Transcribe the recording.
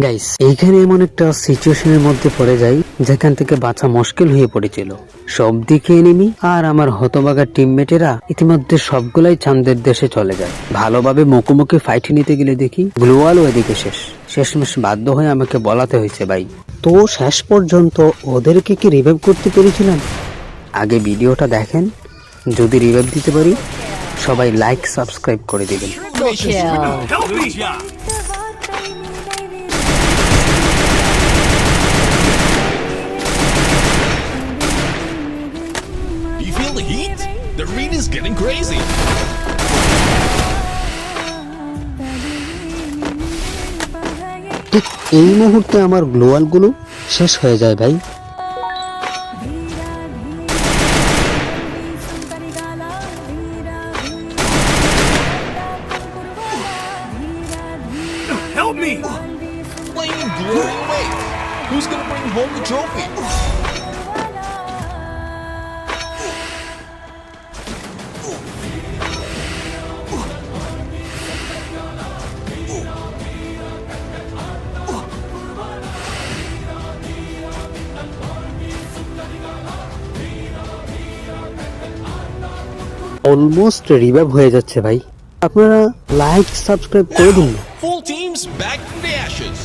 Guys, এইখানে এমন একটা সিচুয়েশনের মধ্যে পড়ে যাই যেখান থেকে বাঁচা মুশকিল হয়ে পড়েছিল। সব দিকে এনিমি আর আমার হতবাগা টিমমেটেরা ইতিমধ্যে সবগুলাই চাঁদের দেশে চলে যায়। ভালোভাবে মুখোমুখি ফাইট নিতে গেলে দেখি গ্লোয়াল ওইদিকে শেষমেশ বাধ্য হয়ে আমাকে বলাতে হয়েছে ভাই। তো শেষ পর্যন্ত ওদেরকে কি রিভাইভ করতে পেরেছিলাম? আগে ভিডিওটা দেখেন, যদি রিভাইভ দিতে পারি সবাই লাইক সাবস্ক্রাইব করে দিবেন। You feel the heat? The arena is getting crazy. ঠিক এই মুহূর্তে আমার গ্লোয়ালগুলো শেষ হয়ে যায় ভাই। Help me! Flaming glory away. Who's gonna bring home the trophy? Almost revive হয়ে যাচ্ছে ভাই, আপনারা লাইক সাবস্ক্রাইব করে দিন না। Full teams back from the ashes.